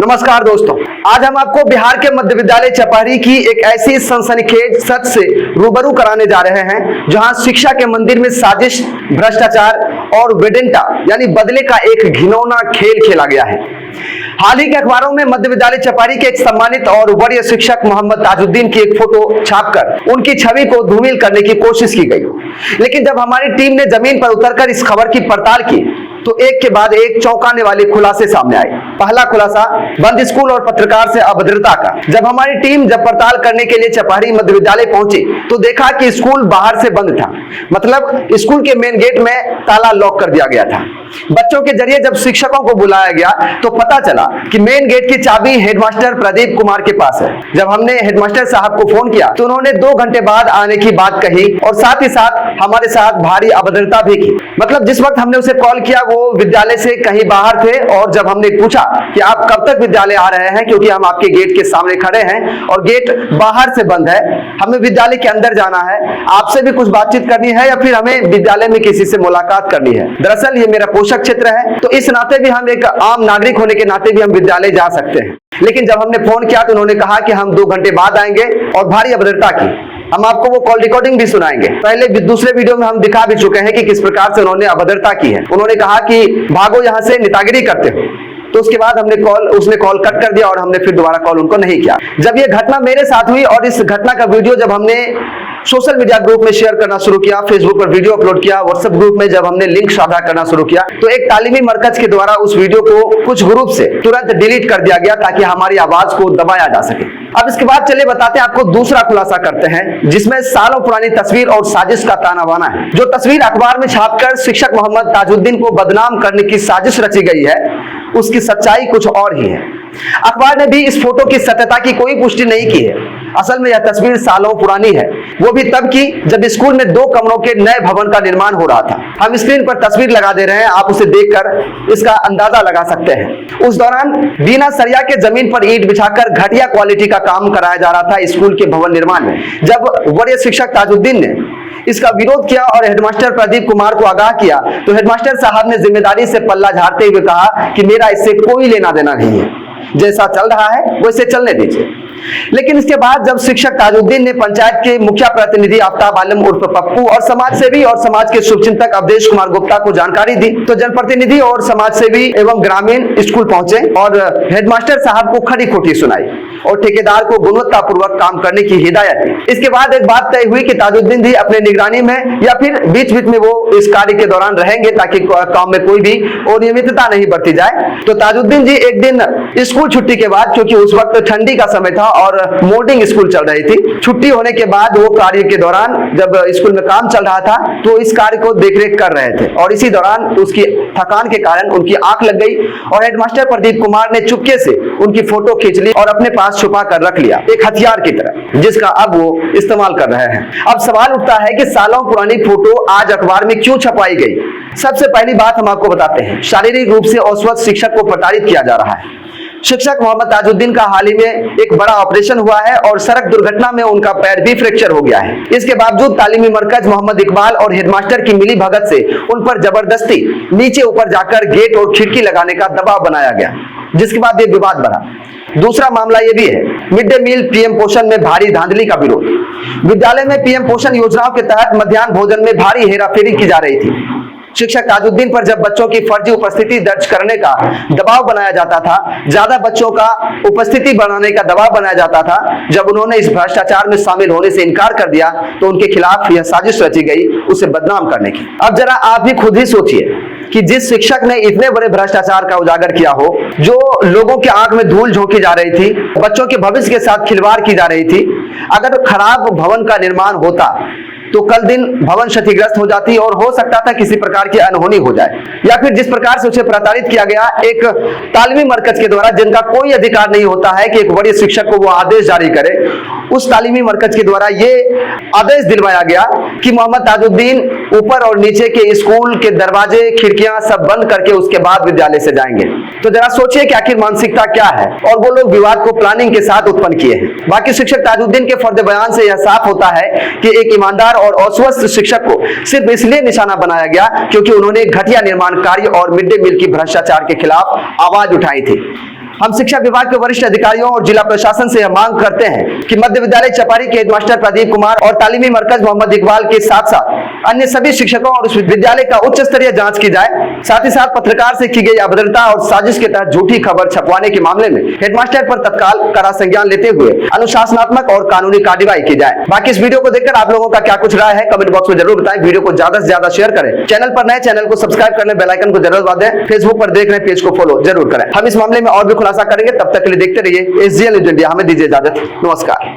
नमस्कार दोस्तों, आज हम आपको बिहार के मध्य विद्यालय चपारी की एक ऐसी सनसनीखेज सच से रूबरू कराने जा रहे हैं जहां शिक्षा के मंदिर में साजिश, भ्रष्टाचार और वेडेंटा यानी बदले का एक घिनौना खेल खेला गया है। हाल ही के अखबारों में मध्य विद्यालय चपारी के एक सम्मानित और वरीय शिक्षक मोहम्मद ताजुद्दीन की एक फोटो छापकर उनकी छवि को धूमिल करने की कोशिश की गई, लेकिन जब हमारी टीम ने जमीन पर उतरकर इस खबर की पड़ताल की तो एक के बाद एक चौंकाने वाले खुलासे सामने आए। पहला खुलासा बंद स्कूल और पत्रकार से अभद्रता का। जब हमारी टीम पड़ताल करने के लिए चपारी मध्य विद्यालय पहुंची तो देखा कि स्कूल बाहर से बंद था, मतलब स्कूल के मेन गेट में ताला लॉक कर दिया गया था। बच्चों के जरिए जब शिक्षकों को बुलाया गया तो पता चला कि मेन गेट की चाबी हेडमास्टर प्रदीप कुमार के पास है। जब हमने हेडमास्टर साहब को फोन किया तो उन्होंने 2 घंटे बाद आने की बात कही और साथ ही साथ हमारे साथ भारी अभद्रता भी की। मतलब जिस वक्त हमने उसे कॉल किया वो विद्यालय से कहीं बाहर थे और जब हमने पूछा कि आप कब तक विद्यालय आ रहे हैं, क्योंकि हम आपके गेट के सामने खड़े हैं और गेट बाहर से बंद है, हमें विद्यालय के अंदर जाना है, आपसे भी कुछ बातचीत करनी है या फिर हमें विद्यालय में किसी से मुलाकात करनी है। दरअसल ये मेरा पोषक क्षेत्र है तो इस नाते भी हम एक आम नागरिक होने के नाते भी हम विद्यालय जा सकते हैं। लेकिन जब हमने फोन किया तो उन्होंने कहा कि हम 2 घंटे बाद आएंगे और भारी अभद्रता की। हम आपको वो कॉल रिकॉर्डिंग भी सुनाएंगे। पहले दूसरे वीडियो में हम दिखा भी चुके हैं कि किस प्रकार से उन्होंने अभद्रता की है। उन्होंने कहा कि भागो यहाँ से, नेतागिरी करते हो। तो उसके बाद उसने कॉल कट कर दिया और हमने फिर दोबारा कॉल उनको नहीं किया। जब ये घटना मेरे साथ हुई और इस घटना का वीडियो जब हमने सोशल मीडिया ग्रुप में शेयर करना शुरू किया, फेसबुक पर वीडियो अपलोड किया, व्हाट्सएप ग्रुप में जब हमने लिंक साझा करना शुरू किया तो एक तालीमी मरकज के द्वारा उस वीडियो को कुछ ग्रुप से तुरंत डिलीट कर दिया गया ताकि हमारी आवाज को दबाया जा सके। अब इसके बाद चलिए बताते हैं आपको दूसरा खुलासा करते हैं जिसमें सालों पुरानी तस्वीर और साजिश का ताना बाना है। जो तस्वीर अखबार में छापकर शिक्षक मोहम्मद ताजुद्दीन को बदनाम करने की साजिश रची गई है उसकी सच्चाई कुछ और ही है। अखबार ने भी इस फोटो की सत्यता की कोई पुष्टि नहीं की है। असल में यह तस्वीर सालों पुरानी है, वो भी तब की जब स्कूल में 2 कमरों के नए भवन का निर्माण हो रहा था। हम स्क्रीन पर तस्वीर लगा दे रहे हैं, आप उसे देखकर इसका अंदाजा लगा सकते हैं। उस दौरान बिना सरिया के जमीन पर ईंट बिछाकर घटिया क्वालिटी का काम कराया जा रहा था स्कूल के भवन निर्माण में। जब वरीय शिक्षक ताजुद्दीन ने इसका विरोध किया और हेडमास्टर प्रदीप कुमार को आगाह किया तो हेडमास्टर साहब ने जिम्मेदारी से पल्ला झाड़ते हुए कहा कि मेरा इससे कोई लेना देना नहीं है, जैसा चल रहा है वैसे चलने दीजिए। लेकिन इसके बाद जब शिक्षक ताजुद्दीन ने पंचायत के मुखिया प्रतिनिधि आफ्ताब आलम उर्फ पप्पू और समाज सेवी और समाज के शुभचिंतक अवधेश कुमार गुप्ता को जानकारी दी तो जनप्रतिनिधि और समाज सेवी एवं ग्रामीण स्कूल पहुंचे और हेडमास्टर साहब को खरी खोटी सुनाई और ठेकेदार को गुणवत्तापूर्वक काम करने की हिदायत दी। इसके बाद एक बात तय हुई कि ताजुद्दीन जी अपने निगरानी में या फिर बीच बीच में वो इस कार्य के दौरान रहेंगे ताकि काम में कोई भी अनियमितता नहीं बरती जाए। तो ताजुद्दीन जी एक दिन स्कूल छुट्टी के बाद, क्योंकि उस वक्त ठंडी का समय था और मोर्निंग स्कूल चल रही थी, छुट्टी होने के बाद वो कार्य के दौरान जब स्कूल में काम चल रहा था तो इस कार्य को देखरेख कर रहे थे और इसी दौरान उसकी थकान के कारण उनकी आंख लग गई और हेडमास्टर प्रदीप कुमार ने चुपके से उनकी फोटो खींच ली और अपने पास छुपा कर रख लिया, एक हथियार की तरह जिसका अब वो इस्तेमाल कर रहे हैं। अब सवाल उठता है कि सालों पुरानी फोटो आज अखबार में क्यों छपाई गई। सबसे पहली बात हम आपको बताते हैं, शारीरिक रूप से अस्वस्थ शिक्षक को प्रताड़ित किया जा रहा है। शिक्षक मोहम्मद ताजुद्दीन का हाल ही में एक बड़ा ऑपरेशन हुआ है और सड़क दुर्घटना में उनका पैर भी फ्रैक्चर हो गया है। इसके बावजूद तालीमी मरकज मोहम्मद इकबाल और हेडमास्टर की मिली भगत से उन पर जबरदस्ती नीचे ऊपर जाकर गेट और खिड़की लगाने का दबाव बनाया गया, जिसके बाद ये विवाद बढ़ा। दूसरा मामला ये भी है, मिड डे मील पीएम पोषण में भारी धांधली का विरोध। विद्यालय में पीएम पोषण योजनाओं के तहत मध्याह्न भोजन में भारी हेराफेरी की जा रही थी। शिक्षक ताजुद्दीन पर जब बच्चों की फर्जी उपस्थिति दर्ज करने का दबाव बनाया जाता था, ज्यादा बच्चों का उपस्थिति बनाने का दबाव बनाया जाता था, जब उन्होंने इस भ्रष्टाचार में शामिल होने से इनकार कर दिया तो उनके खिलाफ यह साजिश रची गई उसे बदनाम करने की। अब जरा आप भी खुद ही सोचिए कि जिस शिक्षक ने इतने बड़े भ्रष्टाचार का उजागर किया हो, जो लोगों के आंख में धूल झोंकी जा रही थी, बच्चों के भविष्य के साथ खिलवाड़ की जा रही थी, अगर खराब भवन का निर्माण होता तो कल दिन भवन क्षतिग्रस्त हो जाती और हो सकता था किसी प्रकार की अनहोनी हो जाए, या फिर जिस प्रकार से उसे प्रताड़ित किया गया एक तालीमी मरकज के द्वारा जिनका कोई अधिकार नहीं होता है कि एक वरीय शिक्षक को वो आदेश जारी करे, उस तालीमी मरकज के द्वारा ये आदेश दिलवाया गया कि मोहम्मद ताजुद्दीन ऊपर और नीचे के स्कूल के दरवाजे खिड़कियां सब बंद करके उसके बाद विद्यालय से जाएंगे। तो जरा सोचिए कि आखिर मानसिकता क्या है और वो लोग विवाद को प्लानिंग के साथ उत्पन्न किए हैं। बाकी शिक्षक ताजुद्दीन के फर्द बयान से यह साफ होता है कि एक ईमानदार और अस्वस्थ शिक्षक को सिर्फ इसलिए निशाना बनाया गया क्योंकि उन्होंने घटिया निर्माण कार्य और मिड डे मील की भ्रष्टाचार के खिलाफ आवाज उठाई थी। हम शिक्षा विभाग के वरिष्ठ अधिकारियों और जिला प्रशासन से यह मांग करते हैं कि मध्य विद्यालय चपारी के हेडमास्टर प्रदीप कुमार और तालीमी मरकज मोहम्मद इकबाल के साथ साथ अन्य सभी शिक्षकों और उस विद्यालय का उच्च स्तरीय जांच की जाए। साथ ही साथ पत्रकार से की गई अभद्रता और साजिश के तहत झूठी खबर छपवाने के मामले में हेडमास्टर पर तत्काल कड़ा संज्ञान लेते हुए अनुशासनात्मक और कानूनी कार्रवाई की जाए। बाकी इस वीडियो को देखकर आप लोगों का क्या कुछ राय है कमेंट बॉक्स में जरूर बताएं। वीडियो को ज्यादा से ज्यादा शेयर करें। चैनल पर नए चैनल को सब्सक्राइब करने बेल आइकन को जरूर दबा दें। फेसबुक पर देख रहे पेज को फॉलो जरूर करें। हम इस मामले में और भी खुलासा करेंगे। तब तक के लिए देखते रहिए SGL न्यूज़ इंडिया। हमें दीजिए इजाजत। नमस्कार।